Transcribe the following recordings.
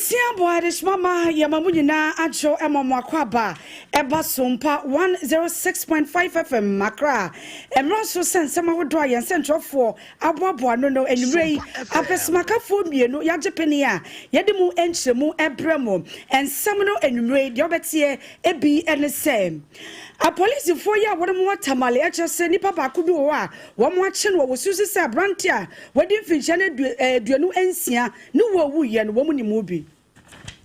Asia boadish mama yamamuna ajo emamwakwaba eba SOMPA 106.5 FM makra emroso sensema wodwa yen centrofo aboabo no enrei apesmakafo mienu yagepeni a yede mu enchemu ebremo ensem no enrei de obetie ebi enesem a police for ya wodem watamale achese nipa baako bi wo a wo mo ache no wo susu se abrantia wodi finchane duanu ensia ne wo wuye no wo mu ni mu bi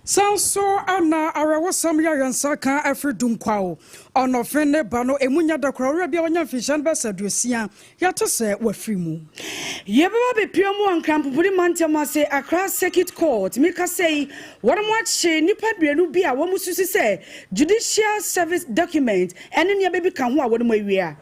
Sanso ana arawo samya yansaka afridunkwao ono fene bano emunya dakra ora bia onya fishan besadusia yato se wafrimu yebaba be piomu ankrampopuri mantema se Accra Circuit Court mika say wodem ache nipa duanu bi a wo mu susu se judicial service document ene ne bebi kan ho a wodem awia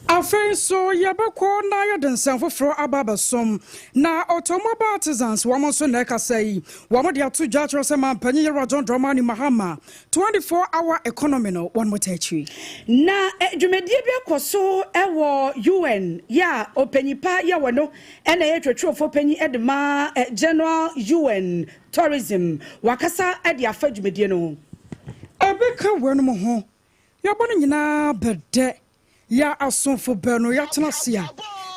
Afen so yabako na yadensan foforo ababasom na automobile artisans wamonso na ka say wamo de ato jatro se mampanyi Rajon Dramani Mahama 24-hour economy no one more tachi na dwumedie bi akoso ewo UN ya opanyipa ya wono ena yetwetwe fo panyi edema general UN tourism wakasa ade afa dwumedie no ebeka wenu mo ho yabone nyina bede ya asonfo beno ya tenasia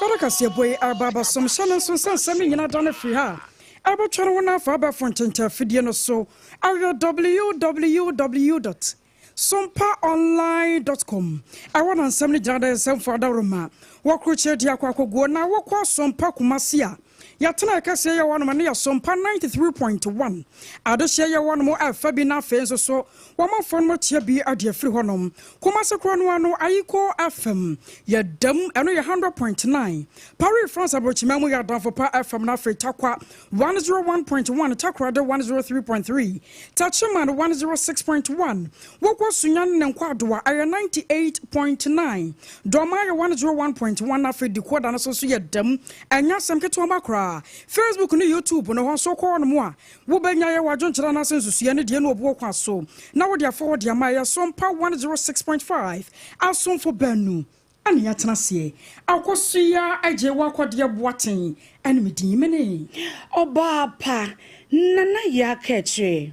baraka se boy arbaba som shanan son sansami nyina dane free ha abotware wona fa ba fontenta fidie no so ayo www.sompaonline.com awon ansam ni jada sem for adaroma wakroche dia kwakogo na wokwa sompa kumasia yatena kase ya wanu mane ya SOMPA 93.1 adehye ya wanu mo afa bi na fe so wamafo no tia bi ade afiri honom kumase kro no anu ayiko FM ya dam eno ya 100.9 Paris France abrochimemu ya danfo pa FM na fe takwa 101.1 takwa de 103.3 Tachiman 106.1 wokwo sunyan ne nkwadoa aya 98.9 doma ya 101.1 na fe decoder na so ya dam anya samketo makra Facebook ni YouTube no ho so ko no mo a wo benya ye wadwonkyera na sensusu ne de no obo kwa so na wo de forward ya ma ya SOMPA 106.5 asomfo banu ani atena se akoso ya aje wakode boaten ani medin mene oba pa nana ya keche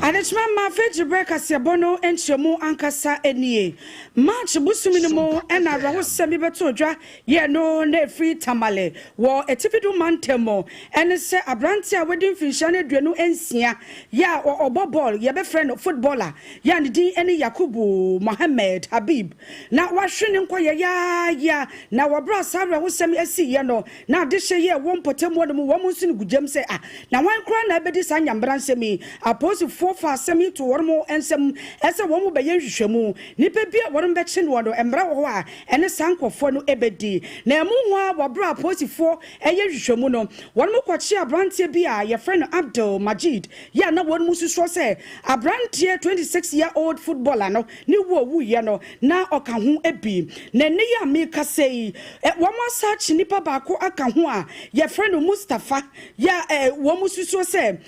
Anachma ma feji break asiabono enchemu ankasa enie March busuminimo ena rawo semi beto dwa ye no na free tamale wo etifidu mantemo ene se abranti a wedding finshane duenu ensia ya obobol ye be friend footballer ya ne din ene Yakubu Mohammed Habib na wahwene nkoye ya na wabra sabra wo semi asi ye no na de hye ye wo mpotemo no wo musu gudem se na wan kra na bedi sa nyambra nsemi aposi for semi to wormo ensem ese wo mu be yenhwehwemu nipa bia worum be kye no do embra wo ho a ene sankofo no ebedi na emu ho a wobra posifo eyehwehwemu no worum kwachi abrantie bia ye friend Abdul Majid ya na won mu suso se abrantie 26-year-old footballer no ni wo wu ye no na oka ho ebi na ne ya meka sei wo mo search nipa baako aka ho a ye friend Mustafa ya wo mu suso se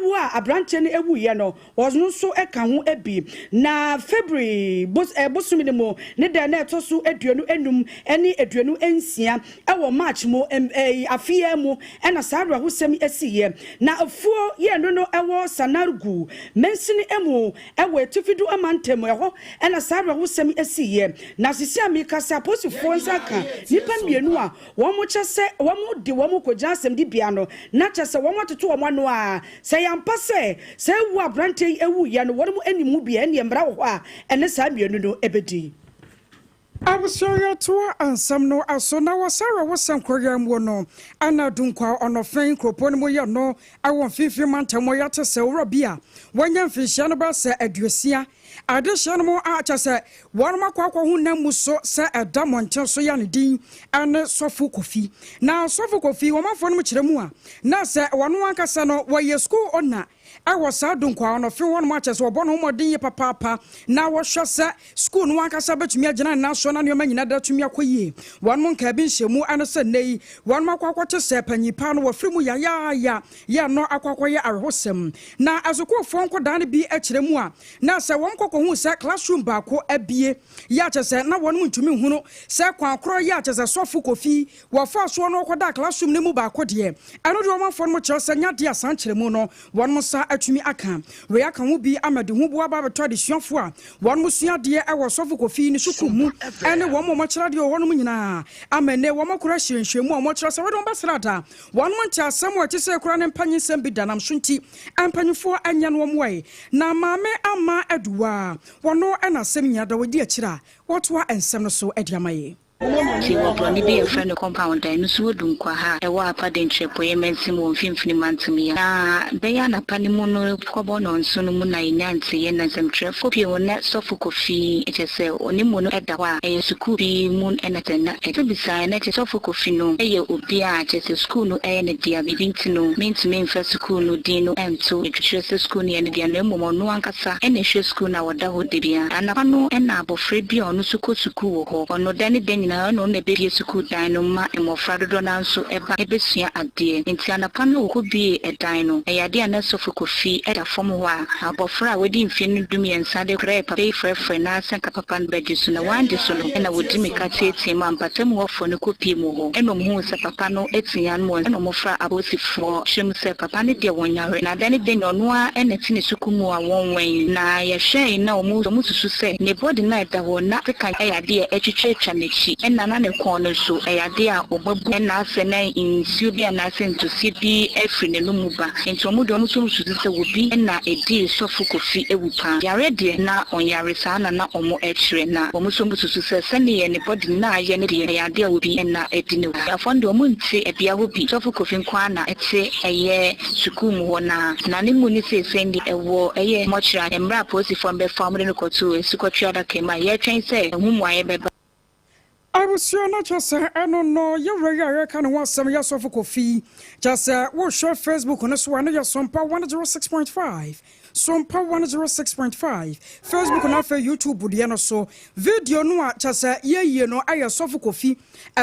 wu a abrantie ne ewu ye no was no so eka ho ebi na February bosumi mo ne de na etoso aduanu enum ene aduanu ensia ewo March mo afia mu ena saadwa ho semi asiye na afuo ye no no ewo Sanargu mensini emu ewo etifidu amantemo eho ena saadwa ho semi asiye na sisi amika sa posifo nsaka nipa mienu a wo mo kyese wo mo di wo mo kogya asem di bia no na kyese wo mo toto wo mo no a se yampa se wu abrante ewu ya no wonmu animu bia ene mbra wo a ene sa mienu no ebedi Abusoro to ansam no aso na wasara wasam koyam wo no ana dunkwa onofen kropon mo ye no awon fifi mantamo ya tese wura bia wanya mfihia no ba se aduasia adehia no mo a kyese won makwakwa hu na muso se edamonche so ya ne din ane sofu kofi na sofu kofi wo mafo no kire mu a na se wono ankasa no wo ye school ona I was sad dunkwa no fi won matches wo bono modin ye papa na wo hwese school no ankasa betumi agina na so na ne manyina da tumi akoyie won mo nka bi nhemu ane se nei won makwakwate se panyipa no wo frimu ya no akwakoye arhosem na azokofo nkoda ne bi akiremu a na se won kokohu se classroom ba ko abie ya chese na won ntumi hunu se kwankro ya chese sofu kofi wo fa so no koda classroom ne mu ba ko de eno de won fo no chese nya de asan kiremu no won mo sa atumi aka we aka hu bi amade hu bo aba beto de suafo a won mo sua de e wo sofu kofi ni sukumu ene won mo kira de won mo nyina amene won mo kura hyenhwemu a mo kira se we don basrada won mo ntia asem wa chese kura ne mpanyin sem bi danam sunti ampanyfo anya no mo wai na maame ama aduwa wono ena sem nya da wodi akira wotoa ensem no so adiamaye si wo broni be a friend compound no so dunkwa ha e wa apa de ntrepo ye mensim wo mfimfini mantumi na be ya na panimu no kobo no nso no mu na nyanti ye na sem trefo pie wona sofu kofi etese onimu no eda wa e school bi mun enatena e to bisa na etese sofu kofi no e ye obi a etese school no e ne dia bibinti no mentumi mfa school no din no ento etwese school ne dia na momo no ankasa e ne hwe school na woda ho de bia anapa no e na abofre bi ono suko school ho ono dani na no ne be school dan no ma emofra do na nso eba ebesua ade nti anapa no ko bi edan no eyade na sofu kofi eda fom ho a abofra wedi mfie no dum yensa de kra papa frefre na senka papa no beji so na wande so no na wodi meka tete ma mpatam ho fo no kopi mu ho enom hu se papa no etian mo enom fra abosifo hwem se papa ne de wonyare na dane de no no a eneti ne sukumu a wonwen na ye hwe na omu susu se ne body na eda ho na teka eyade etwetwa nechi na na ne kono so eyade a obabu na ase na insuo bi na ase ntosi bi efri ne numu ba enti omudo no so susu se wobi na edi sofu kofi ewupa yare de na onyare sa na omo ekire na omu so susu se ne ye ne body na aye ne de eyade a wobi na edi ne afondo omu nti ebia wobi sofu kofi nkwa na ete eye sukumu ho na ne mu ni se sendi ewo eye mochira embra posi fo mbe famre no kotu esikotwa da kema ye twen se humu aye beba I was sure not just I don't know you kind of want some years of coffee. Just we'll share Facebook on this one, your SOMPA 106.5. SOMPA 106.5. Facebook on our YouTube budiano so video no just ye no I sofu coffee.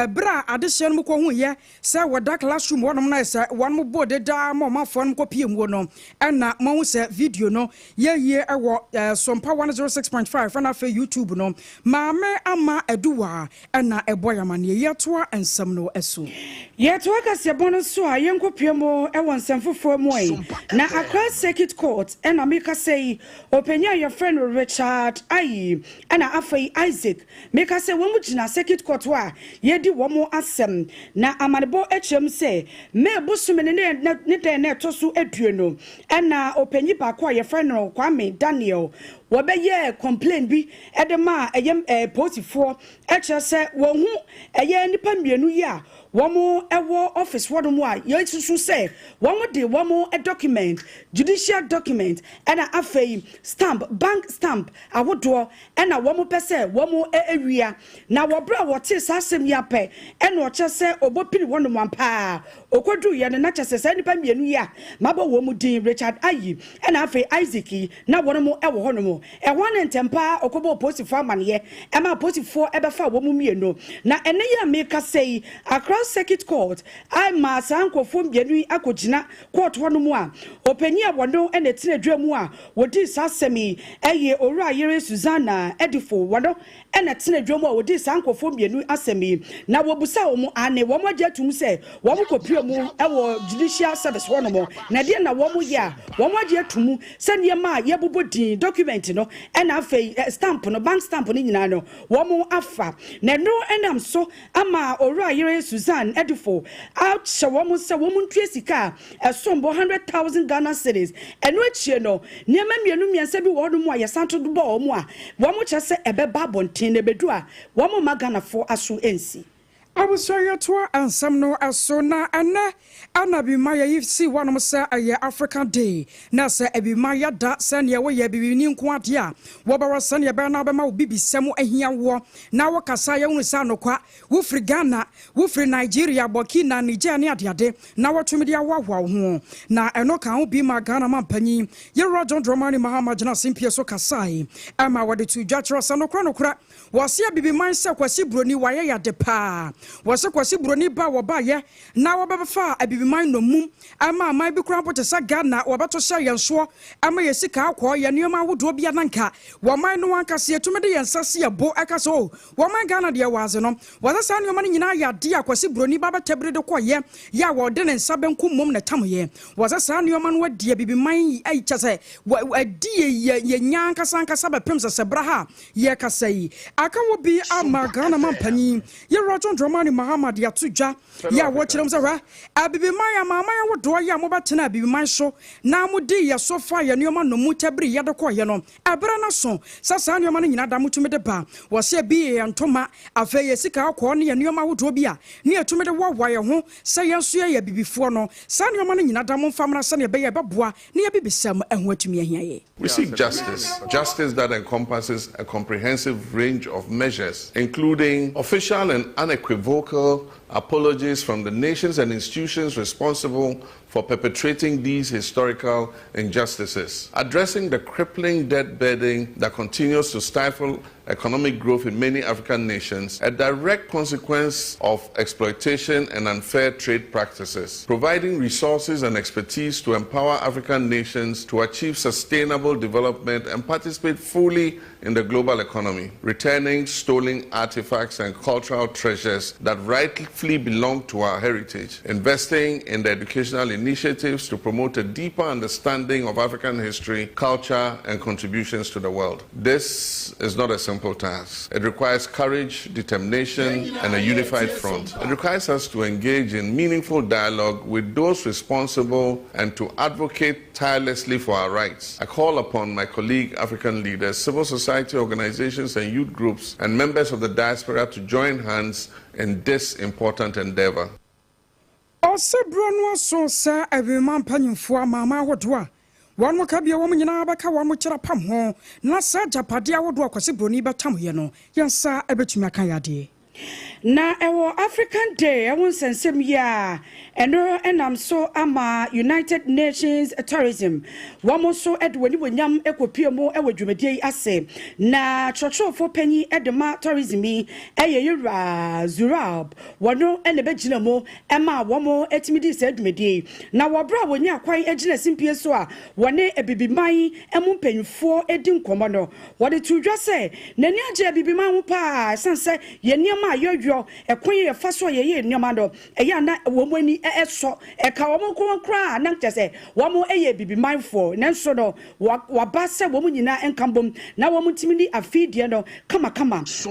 Bra addition muko hu ye say wada classroom one na say one mo board da mo phone copy mu no na mo say video no ye ewo SOMPA 106.5 on our YouTube no maame ama eduwa na eboya mane ye to ensem no eso ye to akase bono so a yenkopie mo ewon semfofo mo ai na across circuit court na make say openya your friend Richard ayi na afai Isaac make say wo mu gina circuit court wa ye di wo mo asem na amanebo echem say me busumi ne den na to so adue no na openyi ba kwa your friend no Kwame Daniel wobeye complain bi edema eyem posifo echese wo hu eye nipa mienu yi a womo ewo office wodomo a ye susu say womo de womo a document judicial document na afei stamp bank stamp awodo na womo pese womo ewia na wobra wote sasem ya pe na ochese obopiri wono ampa okodu ye na chese say nipa mienu yi a mabo womo din Richard Ayi na afei Isaac na wono ewo hono one tempa okobo posifo amane ema posifo ebefa wo mu mienu na ene ya make say across circuit court I ma sankofo mienu akogina court hono mu a opanyi abono ene tinadwa mu a wodi sasemi eye owura yere Susanna Edifo wono ene tinadwa mu a wodi sankofo mienu asemi na wobusa wo mu ane wo mo atum say wo mo kopie mu ewo judicial service hono mo na de na wo mo ya wo mo atum se ne ma ye bobodin document no ena afei stamp no bank stamp no nyina no wo mo afa na no enam so ama owura yere Susan Edifo out she wo mo se wo mo ntue sika esombo 100,000 Ghana cedis eno achie no niema mienu miensa bi wo do mo ayesanto do bo mo a wo mo chese ebeba bonten na bedu a wo mo magana fo aso ensi I was sorry to and some no asona and be my if see one of say a African day. Na say ebi maya da sanya we be ni nkwadia. Wobara sanya ba na be ma obi bisem ahia wo. Na wakasa ya unu sa no kwa. Wo fri Ghana, wo fri Nigeria, Burkina, Niger ne adeade. Na watumi dia wahwa ho. Na eno kan wo bi ma Ghana mampanyi. Ye Roger Dramani Mahama jina simpie so kasai. Ama wade tu dwatro sa no kra. Wase bibi man se kwasi broni waye ya de pa. Wase kwasi broni ba wo ba ye na wo ba fa abibi man no mum ama man bi kran pote sa Ghana wo ba to sha yenso ama ye sika akọ ye nioma wodo bia nanka wo man no anka se etume de yensase ye bo aka so wo man Ghana de waze no wase sa nioma nyina ya de akwasi broni ba ba tebre de kọ ya wo de ne nsa benku mum na tam ye wase sa nioma no wadi abibi man ai kyase adi ye nyanka sanka sa ba pem se bra ha ye kasai aka wo bi ama Ghana mampani ye Roger Dramani Mahama de atudwa ya wo kyerem se hwa abibi man ya mama ya wodo ya mo batena abibi man so na mo di ya so fa ya nioma no mu tabiri ya de kọ ye no abra na so sasa nioma no nyina da mutumi de ba wo se bi ye ntoma afa ye sika akọ ne ya nioma wodo bi a ne atumi de wawa ye ho se ye so ya bibifo no sa nioma no nyina da mo famra se ne be ye beboa ne ya bibisam eho atumi ahia ye. We seek justice that encompasses a comprehensive range of measures, including official and unequivocal apologies from the nations and institutions responsible for perpetrating these historical injustices, addressing the crippling debt burden that continues to stifle economic growth in many African nations, a direct consequence of exploitation and unfair trade practices, providing resources and expertise to empower African nations to achieve sustainable development and participate fully in the global economy, returning stolen artifacts and cultural treasures that rightfully belong to our heritage, investing in the educational initiatives to promote a deeper understanding of African history, culture, and contributions to the world. This is not a simple task. It requires courage, determination, and a unified front. It requires us to engage in meaningful dialogue with those responsible and to advocate tirelessly for our rights. I call upon my colleague African leaders, civil society organizations and youth groups, and members of the diaspora to join hands in this important endeavor. Also, Bruno so sa every man penny for Mama Wadwa. One more cabia woman in Abaka, one more pam home. Not such a padia would walk as a brony but tam yeno. Yes, sir, a bit makayadi. Na ewo African Day ewon sensem ya eno enam so ama United Nations Tourism wamo so edwani wonyam ekopiemo ewo dwumadie ase na chochofo panyi edema tourism yi eyeyura Zurab wono ene begina mo ema wamo etimidi se dwumadie na wobra wonya kwan egina simpie so a wone ebibiman emu mpanyfo edi nkomo no wode tudwa se nani age ebibiman ho pa sanse ye niam ayodwo ekwan ye faso ye niam do eya na womani eso eka womo konkra na ntese womo eye bibiman fo nanso no waba se womo nyina enkambom na womo timini afidie no kama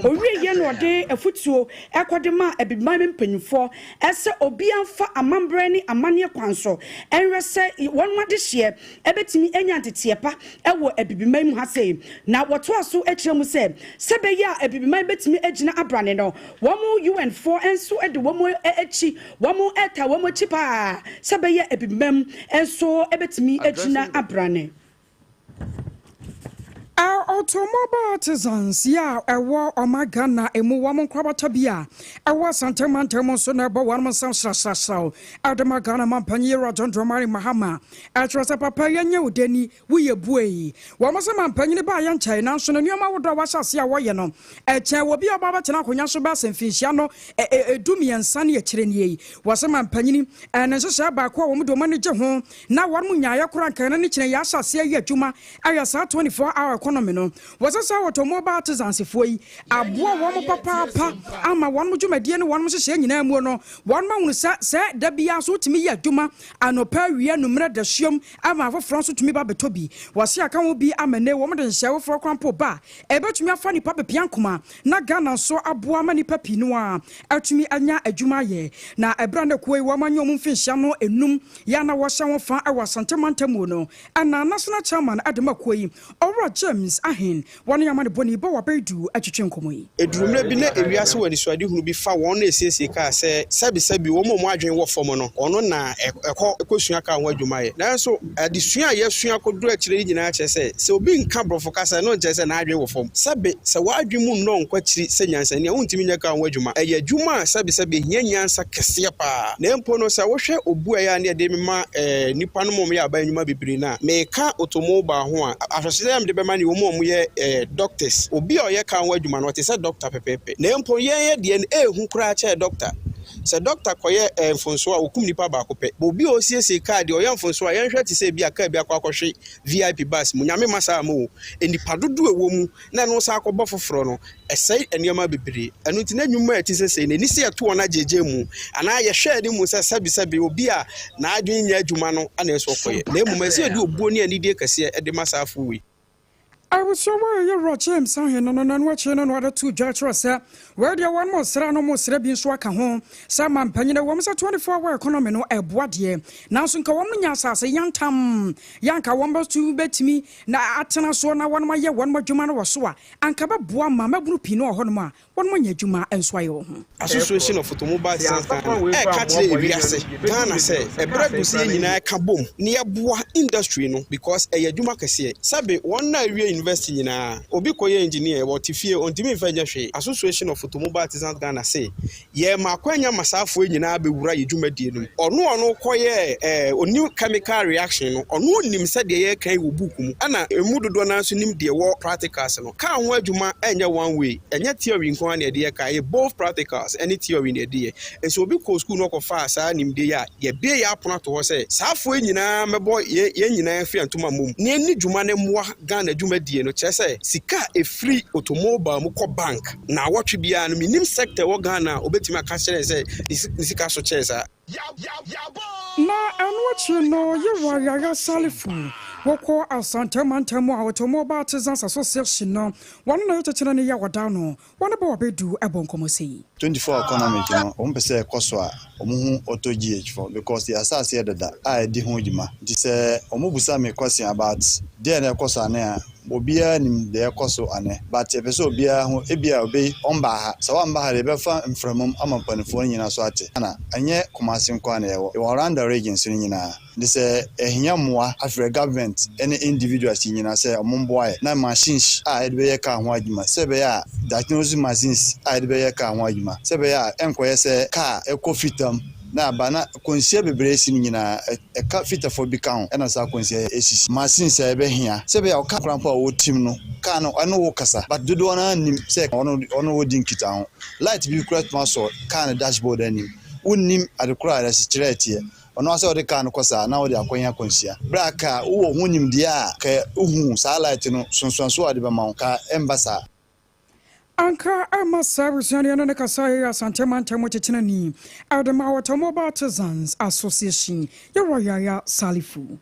owie ye no de afutuo ekode ma ebibiman mpanyfo ese obi amfa amambre ni amane kwanso enwe se wonwade hye ebetimi enya ntetiepa ewo ebibiman mu hase na woto aso ekiremu se sebeya ebibiman betimi agina abrane no womo UN4 enso ede womo echi womo eta womo chipa sebeya ebibiman enso ebetimi agina abrane. Our automobile artisans, ya, a war on my Ghana, a more woman crabatabia. I was Santaman Termoson about 1 month so. Out of my Ghana, Mampaniera, John Dramari Mahama. At Rasa Papaya, Denny, we a buoy. One was a man penny by young China, so no more would was a sia wayano. A chair will be about Tanaco Bass and Fishiano, a Dumi and Sunny Chirenier. Was a man penny, and as a shabba woman to manage home. Now one munya crank and any Yasa Sia Juma, I saw 24-hour. Was a sour to more artisans if we a boy one papa, ama one would you my dear one was saying in Amono, one man said that be also to me at Juma, and no peria numera the shum, ama for France to me Baby Toby, was here can be a man woman and shower for a crampo bar, able to me a funny papa piancuma, not Ghana so a boy many papi noir, out to me anya a Juma ye, now a brand of quay woman young finchano and num, Yana was someone far I was Santa Montemono, and now national chairman at the Macquay, or James Ahin one yamane boni ba wabedu atwetwe nkomo yi edurumre bi na ewiase wani suade hunu bi fa won na esiesie ka se sabi wo mo adwen wo fom no ono na ekosua ka ho adwuma ye nanso adesua ye sua koduro akire nyina che se obi nka brofo kasa no nche se na adwen wo fom sabi se wa adwen mu no nkwakiri se nyansa ne wontimi nya ka ho adwuma eye adwuma sabi hia nyansa kese pa na mpo no se wo hwe obu ya na de mema nipa no mom ya ba adwuma bibiri na me ka otomoba ho a ahwese am de be ma ne wo mom ye doctors obi o ye ka ho adwuma no te se doctor pepepe na mpo ye de ehu kura che doctor se doctor koye mfonso a okum nipa ba akopɛ obi o siesie card o ye mfonso a ye nhwɛ te se bia ka bia akɔhwe VIP bus mu nyame masa mo enipa dodo ewo mu na no sa akɔbɔ foforo no ɛsɛi enioma bebere anu ti na nwuma eti se ne ni se eto ona jeje mu ana ye hwɛ ni mu se sabi obi a na adwen nya adwuma no ana eso koye na emu mase edi obuo ni anidie kase ede masa afo wi I was so worried you're James Sahin and watching on order to judge us. Where there one more Serrano Mosrebian Swaka home, some man penny the woman's a 24-hour economy no a boadier. Now some Kawamanya say young Tam Yanka Wambers to bet me na Atana Sona 1 my year 1 more Jumana was so and Kaba Boa Mama Brupino Honma 1 more year Juma and Swayo. Association of Automobile Ghana say a bread to see in a kabum near Boa industry no because a Juma Cassia Sabe 1 night investing na obi koye engineer what ifie ontimi mfanya hwe association of automobile artisans Ghana say ye makwanya masafo nyina abewura yedwumadie no ono koye new chemical reaction no ono nim se de ye kan wo book mu ana emu dodo na so nim de wo practicals no ka ho adwuma enye one way enye theory nko na de ye ka ye both practicals any theory na de ye enso obi ko school no ko fa sa nim de ya ye be ya apono to ho say safo nyina mebo ye nyina afi antuma mom ne ni dwuma ne moa Ghana dwumadie no chese sika e free automobile mu ko bank na watwe bia no minim sector wo Ghana obetimi aka chere se sika so chesa na anwachi no ye Salifu woko asante mantemu automobile artisans association no one na yechechena ne ya wadano one ba obedu ebonkomosi 24 economic no ompese koso a omuhu auto GH4 because the asase edada a edi ho djuma nti se omubusa me question about there na koso ana obia nim de koso ane but epeso obia ho ebia obe omba ha so wamba ha de be fa mframum amampanifo nyina so ate ana anye komase nko ana yewo around the region so nyina de se ehia moa afre government any individuals nyina se omomboa na machines a ede be ka ho adwuma se be ya diagnostic machines a ede be ka ho adwuma se be ya enkoye se car ekofitam na bana konsia bebre si nyina eka fitafo bi kan ena sa konsia esisi machines e be hia se be ya ka krampa o team no ka no eno wo kasa but dodo na nim se ono wo din kita ho light bi correct maso ka na dashboard ani unnim adekura da security ono ase ode ka no kosa na ode akonya konsia braka wo hunyim dia ka uhu sa light no sonso ade be ma ka embasa Anka ama Sarfo na kasaya asante mantemu chechinani Adama Automobile Artisans Association ya Salifu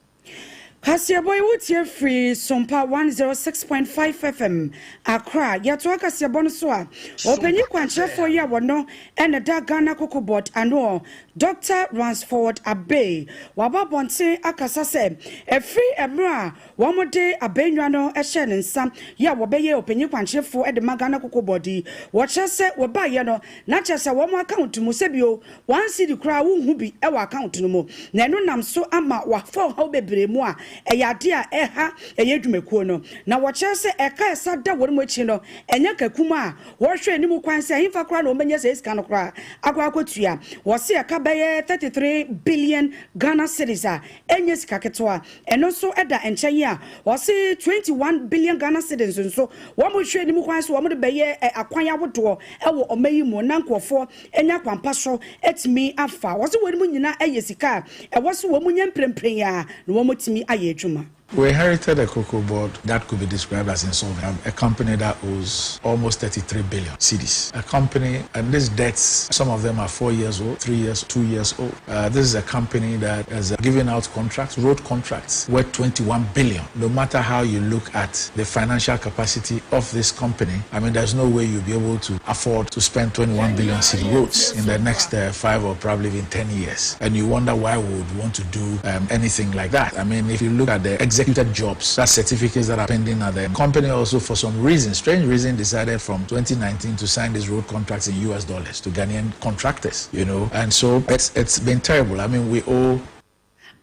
Kasia boy wutie free SOMPA 106.5 FM Accra yato akasia bono so a openyi kwanchefo ya wono ene da Ghana Kokobot ano Dr. Ransford Abbey wababonte akasa se free emra womode abenwa no ehye ne nsam ya wobeye openyi kwanchefo ede Ghana Kokobodi wo chese wo baye no na chese wo mo account mu sebio 1 cedi kra wo hu bi e wa account no mo na eno nam so ama wa fo ha bebre mu a eyade a eha eyedwumekuo no na wo chese eka esa da wo mo chi no enya kakuma a wo hwe ni mu kwan se himfa kra na o menya se iska no kra akwakotua wo se eka baye 33 billion Ghana cedis a enye sika ketwa eno so eda enchen a wo se 21 billion Ghana cedis nso wo mo hwe ni mu kwan se wo mo de baye akwan awodo e wo omayi mu na nkofo enya kwampa so etimi afa wo se wo ni mu nyina eye sika e wo se wo mu nyemprempren ya na wo mo timi aye adwuma. We inherited a cocoa board that could be described as insolvent, a company that owes almost 33 billion cedis. A company, and these debts, some of them are 4 years old, 3 years, 2 years old. This is a company that has given out contracts, road contracts, worth 21 billion. No matter how you look at the financial capacity of this company, I mean, there's no way you'll be able to afford to spend 21 billion cedi roads in the next 5 or probably even 10 years. And you wonder why we would want to do anything like that. I mean, if you look at the exit executed jobs. That's certificates that are pending at the company. Also, for some reason, strange reason, decided from 2019 to sign these road contracts in US dollars to Ghanaian contractors, and so it's been terrible. I mean, we owe.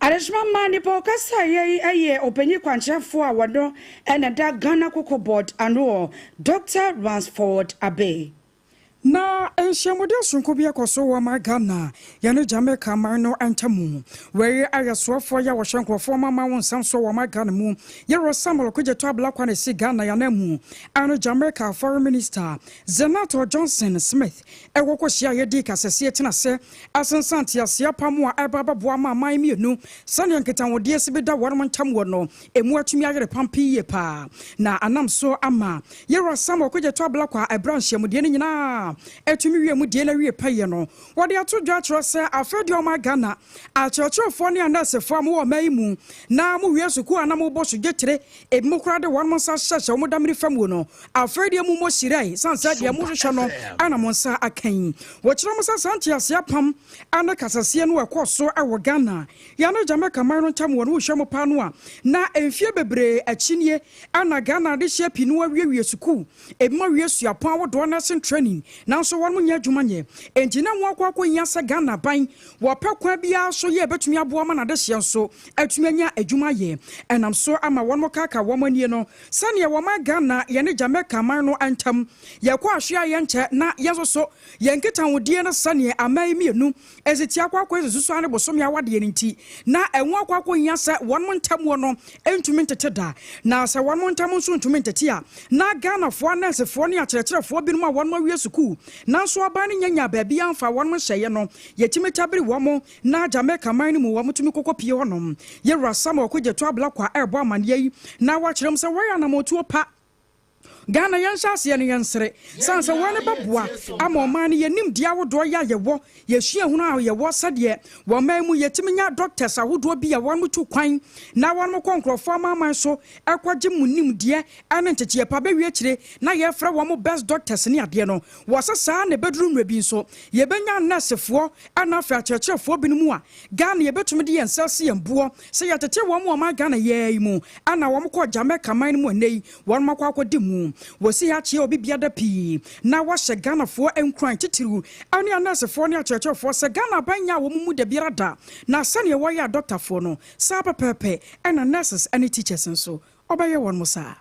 Arishma mani po kasa ye openyi kwanchefo a wado ena da Ghana Cocoa Board ano Dr. Ransford Abbey. Na enhyamode sonko bia koso wa magana ya ne Jamaica man no antamu we ayasofo ya wohwenkrofo mama won samso wa magana mu ye Rosamolo kwejeto ablakwa na si Ghana ya na mu ano Jamaica Foreign Minister Senator Johnson Smith ewokohia ye di kasese tina se asensanti asia pamu a ebababo ama man mienu sane nketanwode ese beda wonom ntam no emu atumi ayere pampi ye pa na anamso ama ye Rosamolo kwejeto ablakwa ebranhyamude ne nyina etumi wie mu die na wie paye no wode ato dwa tro se afedi o ma Ghana achochofo ne anasefo am wo mai mu na mu wie suku ana mu boso getire ebimu kura de won monsa hyehye mu damri fam wo no afedi mu mo shirai sansa de mu hwehwe no ana monsa akan wo kire mo santi asia pam ana kasase no ekoso ewo Ghana ya no Jamaica man no ntam wo no hwehwe mo pa no a na emfie bebre achinie ana Ghana de hye pinu awie suku ebimu wie suapon wo do na sen training nanso won munya adwuma nye enjina wo akwa nyasa Ghana ban wo pekwa bia so ye betumi abo ma na de hye nso atumi anya adwuma ye enam so ama won mo kaka wo manie no sane wo ma Ghana ye ne Jamaica man no antam ye kwa ahwe aye nche na yeso so ye nketa wodie na sane amai mienu eziti akwa ezusu ane bosom ya wade ye nti na enwo akwa nyasa won mo ntam wo no entumi nteteda na se won mo ntam nso entumi ntetia na Ghana fo na sefo ne akyerɛkyerɛfo binum a won mo wie suku nanso aba ne nyanya baabi amfa won mo hyeye no yetimi tabiri wo mo na Jamaica man mu wo mutumi kokopie honom ye Rosamolo kwejeto ablakwa ebo amane yi na wa kyerem se waya na motuo pa Ghana yanshase ne yansere sansa wane babua ama oman ne yanim dia wodo ya yewo yehia hunu a yewo sade wo man mu yetimi nya doctors awodo bi ya won mutu kwan na won mo konkrofo amaman so ekwaje munim die ane ncheche pa be wie kire na ye fra wo mo best doctors ne ade no wo sasa ne bedroom rebi so ye benya nursefo ana fa chechefo binumu a Ghana ye betumi de yensase yembo se yetete wo mo ma Ghana ye yi mu ana wo mo ko Jamaica man mu nei won makwa akodi mu wosi ha chie obi biada pi na wahye Ghana fo enkran titiru ani anasefo ne achechefo se Ghana banya wo mu de birada na sane wo ya doctor fo no sa pepepe ena nurses ani teachers nso obaye won musa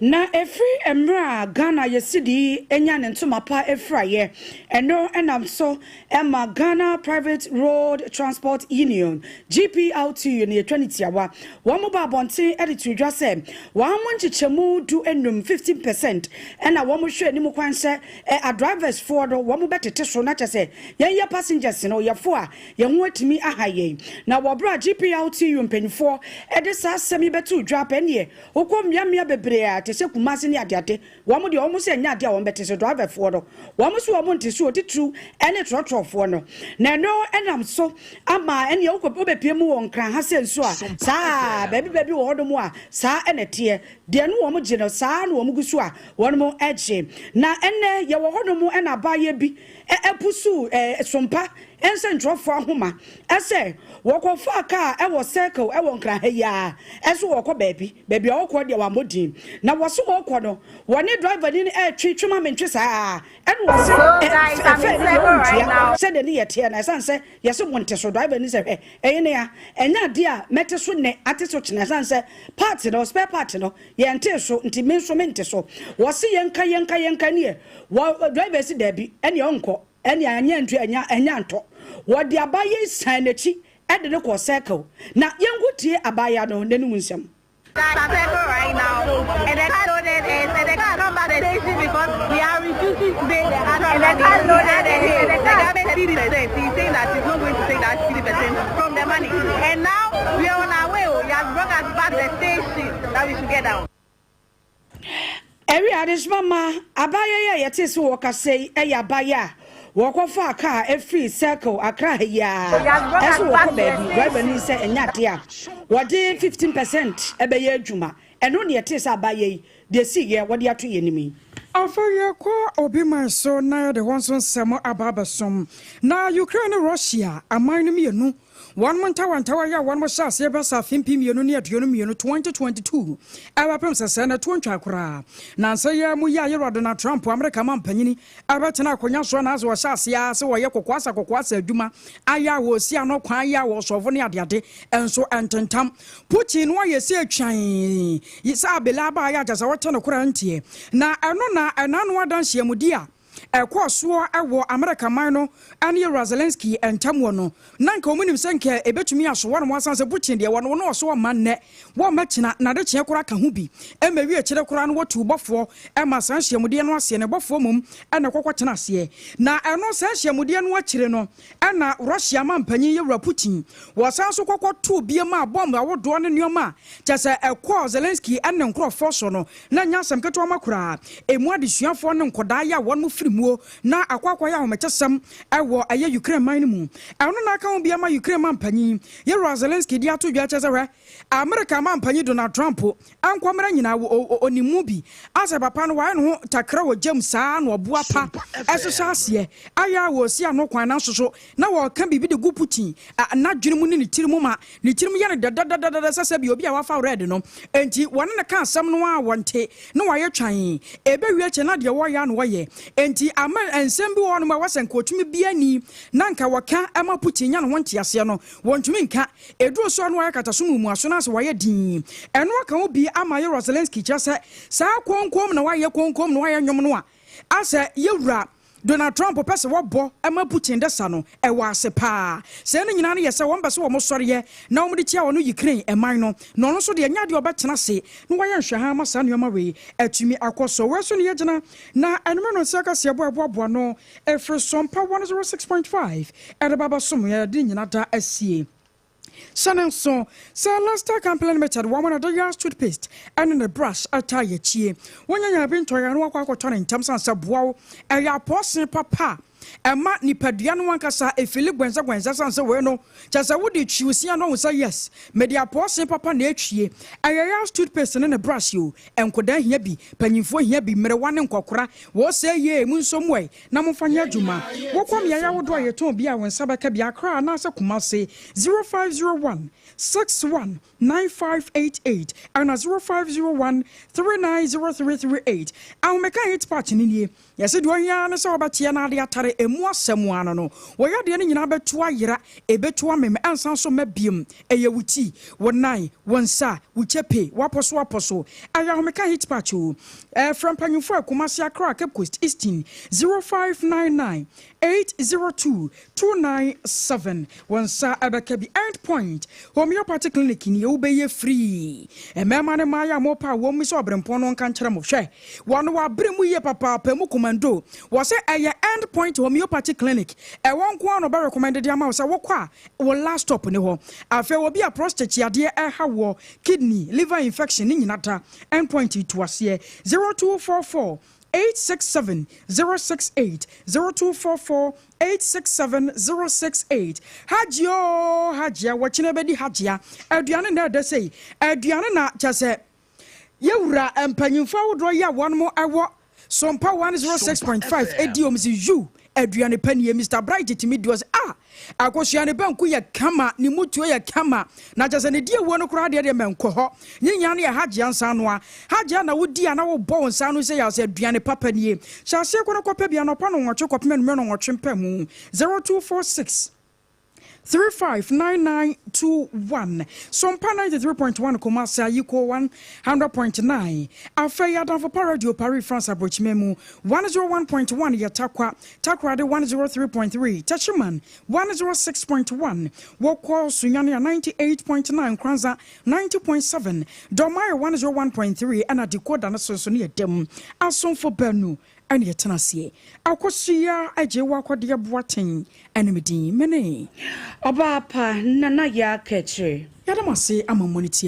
na efri emra Ghana yesidi enya ne ntoma pa efraye eno enam so ema Ghana Private Road Transport Union GPRTU ne 20 awa wo mo ba bonte edit udwa se wo monchichemu du enum 15% ena wo mo hwe ni mu kwanse a drivers for do wo mo betete so na chese ye passengers no ye fo a ye ho atimi ahaye na wo bra GPRTU mpanifo edisa semi betu udwa pa ne okomyamya brea te se kumase ne adeade wo mo de wo mo se nya ade a wo betete so driver for do wo mo so wo mo ntisu otitru ene trotrofo no na no enam so ama ene wo obepie mu wo nkran ha se nso a saa baby wo hodo mu a saa enete de no wo mo gye no saa no wo mo gusu a wo mo eje na ene ye wo hodo mu ena ba ye bi epusu sompa ense ntrofo ahoma ese wokofa aka e wo circle e wo nkran ha ya eso wo ko baby wo ko de wa modin na wo so wo ko no woni driver ni twetwema mentwe saa ene wo se guys I'm right now said ni yete na sanse yeso monte so driver ni se eyene ya enya de a mete so ne ate so chena sanse part no spare part no ye nte so nti men so mente so wo se yenka ni wo driver si da bi ene onko ene anya ntu enya nto wo de abaye san nachi ede ne ko circle na yengutie abaya no nenu nsem right now and they can't load it and they can't come back the station because we are refusing to pay the and they can't load it and they can't pay 30%. He's saying that he's not going to take that 30% from the money and now we are on our way. He has brought us back the station that we should get down. Every addish mama abaya ya yete so wakase abaya wokofa aka every circle akra ya eso wo baby driver ni se enya de a wode 15% ebeye adwuma eno ne yete se abaye de si ye wode ato ye nimi afaye ko obi man so na de wonso nsemo ababasom na Ukraine Russia aman no mienu one month ya one mo sha se besa fimpi mienu ne aduonu mienu 2022 aba pem sese na to ntwa kora na nsa ya mu ya Yero Donald Trump America man panyini aba tena akonya so na aso sha se ya se wo ye kokwasa adwuma aya wo si ano kwan ya wo sofo ne adeade enso ententam Putin wo ye se atwan yisa abela ba ya jasa wo tena kora ntie na eno na enano adanhye mudi a ekwoso ewo America man no ane Zelensky entamwo no nanka omunim senke ebetumi aso won wasanse Putin de wono no so man ne wo makina na de kye kora ka ho bi emawi akire kora no wotu bofo ema san hyemude no ase ne bofo mum ene kokotena ase na eno san hyemude no akire no ena Russia man panyin Yewura Putin wasan so kokotu biema bomb awodo ne nioma kyese ekwo Zelensky ene nkrofo so no na nyasem keto makura emu adesuafo ne nkoda ya won frimuo na akwakwa ya homechesem ewo aye Ukraine man mu eno na ka ho biema Ukraine man panyin Yewura Zelensky dia to dwa kyese we America man panyin Donald Trump ankwamra nyina onimu bi ase papa no wa no takra wo James saa no obuapa esesa ase aya wo si ano kwan na soso na wo ka bibi de gu Putin na dwene mu ni tirimu ma ni tirimu ya ne dadadadada sasa bi obi a wafa red no enti wona ne ka asam no a wonte no wa ye twan ebe wi eche na de wo ya no wo ye enti ama ensem bi wo no ma wasen kotumi bi ani na nka waka ama Putin nya no wonte ase no wontumi nka eduro so no wa kata so mu aso na so wa ye din eno aka obi ama Yewura Zelensky kyase saa konkom na wa ye konkom na wa ye nwom no a ase Yewura Donald Trump pese wo bo ama Putin desa no e wa ase pa se ne nyina ne yese wo mbese wo mo sore ye na wo de tia wo no Ukraine eman no no no so de nya de obetena se no wa ye nhwe ha ma sa ne ma we atumi akoso we so ne yegina na enme no se aka se boaboa no e fro SOMPA 106.5 e baba som ye de nyina da asie Sanenso, Lasta Campbell method, woman of the yard toothpaste, and in the brush, a tire cheer. When you have been to a walk on in terms of subwow, a ya person papa. A mat ni padian one cassa, a Philip Wenza Sansa Bueno, just I would choose no say yes. Media person papa nature, a yard toothpaste and a brush you, and could then here be, penny for here be Merawan and Cocra, was say ye moon some way. Namufanya Juma. What come ya would do a tone be when Sabaka be a cry, Nasa Kumase 0501 61 9588 and a 0501 390338. I'll make a hit party in here. Yes, it was yana so about Tiana Tare a more someone. No, where you're the ending about 2 year, a bet to me and sound so mebium, a yawuti, 1 9, 1 sa, which a pay, waposo. I make a hit party from Panyufa Kumasia Crack up Coast Eastin 0599 802 297 1 sa Abakabi end point. Homeopathic clinic in Yobey free. A man Maya Mopa won me so brempono cancer of share. One wa brimu papa pemukumando was a end point homeopathic clinic. A one quan about recommended your mouse a walk will last stop in the home. I feel will be a prostate ya dear war, kidney, liver infection in Nata, end point to us here 0244 867 068 0244 867 068 Hajia watching abedi Hajia Adriana na de say Adriana na chase Yewura empanyimfa wodro ya one more hour SOMPA 106.5 ediom is you Adriana Penny Mr. Bright to me was akoshiane banku ya kama ni mutu ya kama na jase ne die wono kura de menko ho nyinya ne Hajia nsanwa Hajia na wodi ana wo bo nsanu se ya se aduane papa nie hyase kono kopa bia no pa no nwoche kopem no nwoche mpam 0246 359921 SOMPA 93.1 Kumasi Yiko 100.9 Afeya dan for Radio Paris France Abochimemu 101.1 Yatakwa Takwa de 103.3 Tachiman 106.1 Woko Sunyani 98.9 Kranza 90.7 Domai 101.3 and a decoder na sonsoni dem ason for Benu and yetanasi akosia aje wakode boaten enemedi mene Oba pa nana ya ketre yadamase amamonitia